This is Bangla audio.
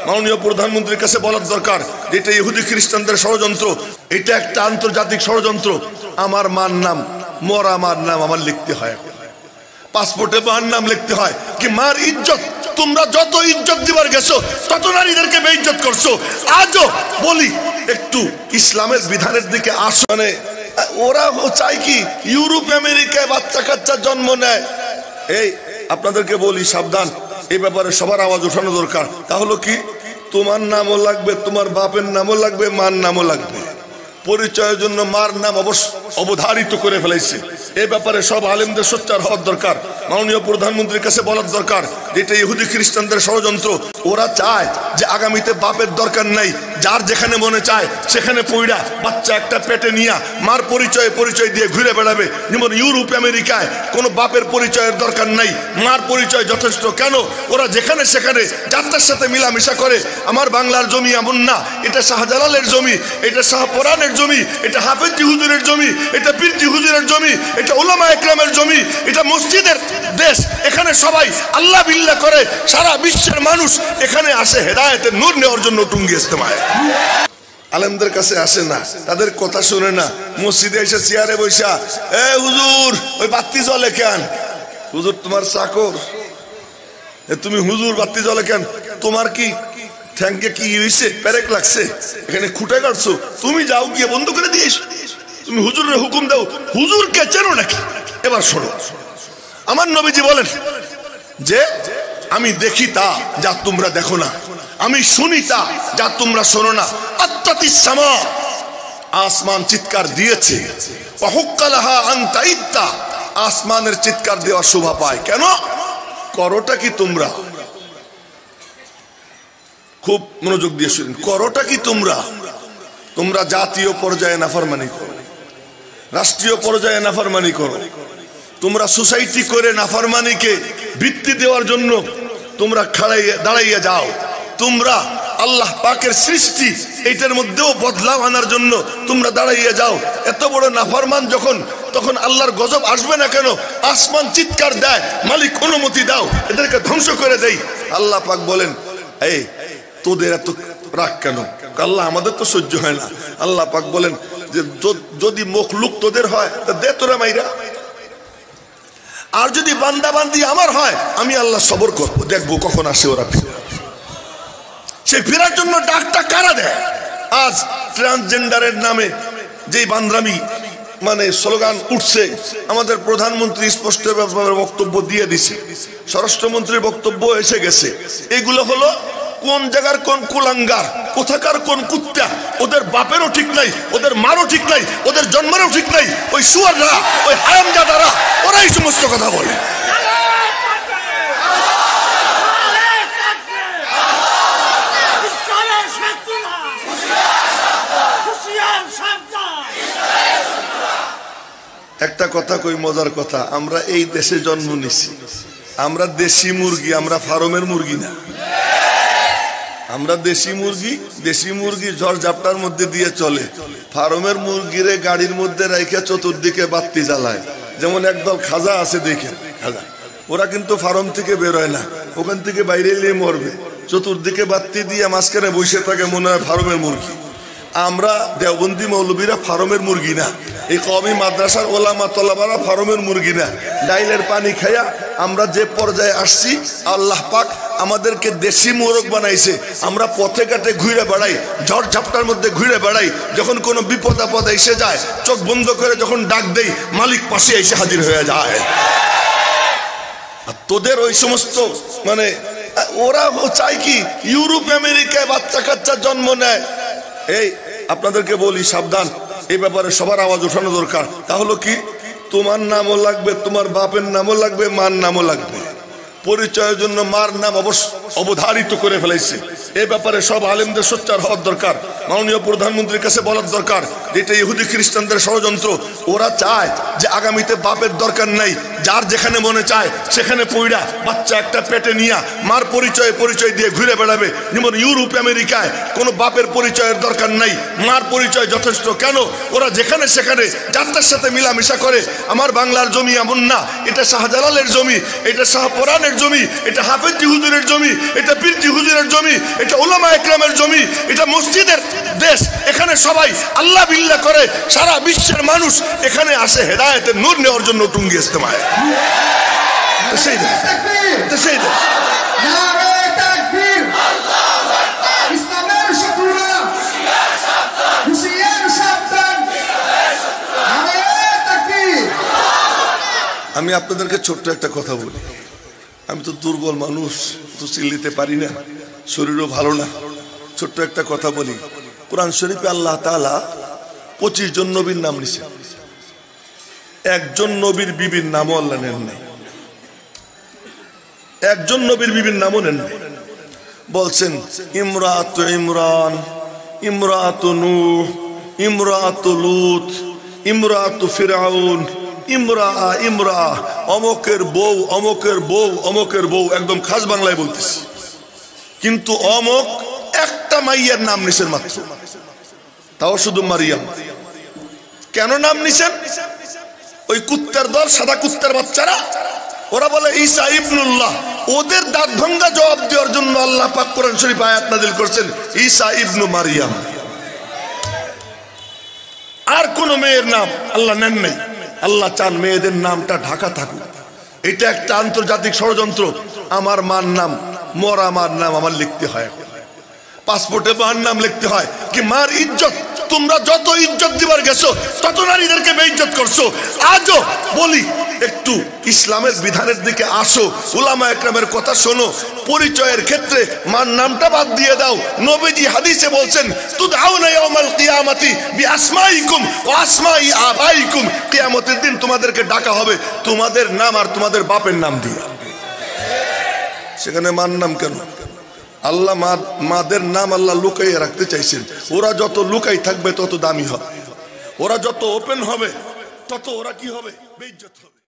মাননীয় প্রধানমন্ত্রীর কাছে বলার দরকার যে এটা ইহুদি খ্রিস্টানদের ষড়যন্ত্র, এটা একটা আন্তর্জাতিক ষড়যন্ত্র। আমার মার নাম, মরা মার নাম আমার লিখতে হয়, পাসপোর্টে মার নাম লিখতে হয়। কি মার ইজ্জত, তোমরা যত ইজ্জত দিবার গেছো তত নারীদেরকে বেইজ্জত করছো। আজও বলি একটু ইসলামের বিধানের দিকে আসো। মানে ওরা চাই কি ইউরোপ আমেরিকায় বাচ্চা কাচ্চা জন্ম নেয়। এই আপনাদেরকে বলি সাবধান, এই ব্যাপারে সবার আওয়াজ ওঠানো দরকার। তাহলে কি তোমার নামও লাগবে, তোমার বাপের নামও লাগবে, মার নামও লাগবে। পরিচয়ের জন্য মার নাম অবধারিত করে ফেলাইছে। এই ব্যাপারে সব আলেমদের সোচ্চার হওয়ার দরকার। মাননীয় প্রধানমন্ত্রীর কাছে বলার দরকার যে এটা ইহুদি খ্রিস্টানদের ষড়যন্ত্র। ওরা চায় যে আগামীতে বাপের দরকার নাই, যার যেখানে মনে চায় সেখানে পইড়া বাচ্চা একটা পেটে নিয়ে মার পরিচয় দিয়ে ঘুরে বেড়াবে। যেমন ইউরোপ আমেরিকায় কোনো বাপের পরিচয়ের দরকার নাই, মার পরিচয় যথেষ্ট। কেন? ওরা যেখানে সেখানে যাত্রার সাথে মিলামিশা করে। আমার বাংলার জমি এমন না, এটা শাহজালালের জমি, এটা শাহপরানের জমি, এটা হাফেজ হুজুরের জমি, এটা পীর হুজুরের জমি, এটা উলামা একরামের জমি, এটা মসজিদের দেশ। এখানে সবাই আল্লাহ বিল্লাহ করে। সারা বিশ্বের মানুষ এখানে আসে হেদায়েতের নূর নেওয়ার জন্য টুঙ্গি ইস্তেমায়। আলেমদের কাছে আসে না, তাদের কথা শুনে না। মসজিদে এসে চেয়ারে বৈশা, এ হুজুর ওই বাতি জ্বলে কেন? হুজুর তোমার চাকর, তুমি হুজুর বাতি জ্বলে কেন? তোমার কি ঠ্যাঙ্কে কি হয়েছে? পেরেক লাগছে? এখানে খুঁটে কাটছো? তুমি যাও গিয়ে বন্ধ করে দিয়েছ। তুমি হুজুরের হুকুম দাও। হুজুরকে চেনো নাকি? এবার শোনো, আমার নবীজি বলেন যে আমি দেখি তা যা তোমরা দেখো না, আমি শুনি তা যা তোমরা শোনো না। আত্তাতিস সামা, আসমান চিৎকার দিয়েছে। ওয়াহুক্কালাহা আন তাইত্তা, আসমানের চিৎকার দেওয়া শোভা পায়। কেন? করোটা কি তোমরা? খুব মনোযোগ দিয়ে শুনুন। করোটা কি তোমরা? তোমরা জাতীয় পর্যায়ে নাফরমানি করো, রাষ্ট্রীয় পর্যায়ে নাফরমানি করো, তোমরা সোসাইটি করে নাফরমানিকে বৃত্তি দেওয়ার জন্য তোমরা দাঁড়াইয়া যাও। তোমরা আল্লাহ পাকের সৃষ্টি, এইটার মধ্যেও বদলাও আনার জন্য তোমরা দাঁড়াইয়া যাও। এত বড় নাফরমান যখন, তখন আল্লাহর গজব আসবে না কেন? আসমান চিৎকার দেয়, মালিক অনুমতি দাও, এদেরকে ধ্বংস করে দেই। আল্লাহ পাক বলেন, এই তোদের এত রাগ কেন? আল্লাহ আমাদের তো সহ্য হয় না। আল্লাহ পাক বলেন যে যদি মখলুক তোদের হয় তা দে তোরা মাইরা, আর যদি বান্দা বান্দি আমার হয় আমি আল্লাহ সবর করবো, দেখবো কখন আসে ওরা। সেই ফেরার জন্য ডাকটা কারা দেয়? আজ ট্রান্সজেন্ডারের নামে যে বান্দ্রামি মানে স্লোগান উঠছে, আমাদের প্রধানমন্ত্রী স্পষ্ট বক্তব্য দিয়ে দিছে, স্বরাষ্ট্রমন্ত্রীর বক্তব্য এসে গেছে। এগুলো হলো কোন জায়গার কোন কুলাঙ্গার, কোথাকার কোন কুত্তা, ওদের বাপেরও ঠিক নাই, ওদের মারও ঠিক নাই, ওদের জন্মেরও ঠিক নাই। ওই শুয়াররা, ওই হারামজাদারা, ওরাই সমস্ত কথা বলে। একটা কথা কই, মজার কথা, আমরা এই দেশে জন্ম নিছি, আমরা দেশি মুরগি, আমরা ফার্মের মুরগি না। আমরা দেশি মুরগি ঝড় ঝাপটার মধ্যে দিয়ে চলে। ফার্মের মুরগিরে গাড়ির মধ্যে রেখে চতুর্দিকে বাতি জ্বালায়। যেমন একদল খাজা আছে, দেখেন খাজা, ওরা কিন্তু ফার্ম থেকে বেরোয় না, ওখান থেকে বাইরে নিয়ে মরবে। চতুর্দিকে বাতি দিয়ে মাঝখানে বসে থাকে, মনে হয় ফার্মের মুরগি। আমরা দেওবন্দি মৌলবীরা ফার্মের মুরগি না, এই কওমি মাদ্রাসার ওলামা তলাবারা ফার্মের মুরগি না। ডাইলের পানি খাইয়া আমরা যে পর্যায়ে আসছি, আল্লাহ পাক আমাদেরকে দেশি মোরগ বানাইছে। আমরা পথে ঘাটে ঘুরে বেড়াই, ঝড় ঝাপটার মধ্যে ঘুরে বেড়াই। যখন কোনো বিপদ আপদ এসে যায়, চোখ বন্ধ করে যখন ডাক দেই, মালিক পাশে এসে হাজির হয়ে যায়। আর তোদের ওই সমস্ত মানে ওরা চাই কি ইউরোপ আমেরিকায় বাচ্চা কাচ্চা জন্ম নেয়। এই আপনাদেরকে বলি সাবধান, এই ব্যাপারে সবার আওয়াজ ওঠানো দরকার। তাহলে কি তোমার নামও লাগবে, তোমার বাপের নামও লাগবে, মার নামও লাগবে। পরিচয়ের জন্য মার নাম অবধারিত করে ফেলাইছে। এই ব্যাপারে সব আলেমদের সোচ্চার হওয়ার দরকার। মাননীয় প্রধানমন্ত্রীর কাছে বলার দরকার, এটা ইহুদি খ্রিস্টানদের ষড়যন্ত্র। ওরা চায় যে আগামীতে বাপের দরকার নাই, যার যেখানে মনে চায় সেখানে পইড়া বাচ্চা একটা পেটে নিয়ে মার পরিচয় দিয়ে ঘুরে বেড়াবে। যেমন ইউরোপ আমেরিকায় কোনো বাপের পরিচয়ের দরকার নাই, মার পরিচয় যথেষ্ট। কেন? ওরা যেখানে সেখানে যাত্রার সাথে মিলামিশা করে। আমার বাংলার জমি এমন না, এটা শাহজালালের জমি, এটা শাহপরানের জমি, এটা হাফেজি হুজুরের জমি, এটা পীরজি হুজুরের জমি, এটা উলামা একরামের জমি, এটা মসজিদের দেশ। এখানে সবাই আল্লাহ বিল্লাহ করে। সারা বিশ্বের মানুষ এখানে আসে হেদায়েতের নূর নেওয়ার জন্য টুঙ্গি ইস্তেমায়। সেই দেশ, সেই দেশ। আমি আপনাদেরকে ছোট্ট একটা কথা বলি, আমি তো দুর্বল মানুষ, তো চিল্লিতে পারি না, শরীরও ভালো না। ছোট্ট একটা কথা বলি, কোরআন শরীফে আল্লাহ তাআলা 25 জন নবীর নাম নিছেন, একজন নবীর বিবির নামও আল্লাহ নেন নাই, একজন নবীর বিবির নামও নেন নাই। বলছেন ইমরাত ইমরান, ইমরাত নূহ, ইমরাত লূত, ইমরাত ফিরআউন, ইমরা অমকের বউ, অমকের বউ, অমকের বউ, একদম খাস বাংলায় বলতেছি। কিন্তু অমক একটা মাইয়ার নাম নিছেন মাত্র, তাও শুধু মারিয়াম। কেন নাম নিছেন? ওই কুত্তার দল, সাদা কুত্তার বাচ্চারা, ওরা বলে ঈসা ইবনুল্লাহ। ওদের দাঁত ভাঙ্গা জবাব দেওয়ার জন্য আল্লাহ পাক কোরআন শরীফ আয়াত নাযিল করছেন ঈসা ইবনু মারিয়াম। আর কোন মেয়ের নাম আল্লাহ নেন নাই। আল্লাহ চান মেয়েদের নামটা ঢাকা থাকুক। এটা একটা আন্তর্জাতিক ষড়যন্ত্র। আমার মার নাম, মরা মার নাম আমার লিখতে হয়, পাসপোর্টে মার নাম লিখতে হয়। কি মার ইজ্জত, তোমরা যত ইজ্জত দিবার গেছো তত নারীদেরকে বেইজ্জত করছো। আজও বলি একটু ইসলামের বিধানের দিকে আসো, উলামা একরামের কথা শোনো। পরিচয়ের ক্ষেত্রে মার নামটা বাদ দিয়ে দাও। নবীজি হাদিসে বলছেন তুদআউনা ইয়াউমাল কিয়ামাতি বিআসমাইকুম ওয়া আসমাই আবাইকুম, কিয়ামতের দিন তোমাদেরকে ডাকা হবে তোমাদের নাম আর তোমাদের বাপের নাম দিয়ে। সেখানে মার নাম কেন? আল্লাহ মাদের নাম আল্লাহ লুকাইয়ে রাখতে চাইছেন। ওরা যত লুকাই থাকবে তত দামি হবে, ওরা যত ওপেন হবে তত ওরা কি হবে? বেইজ্জত হবে।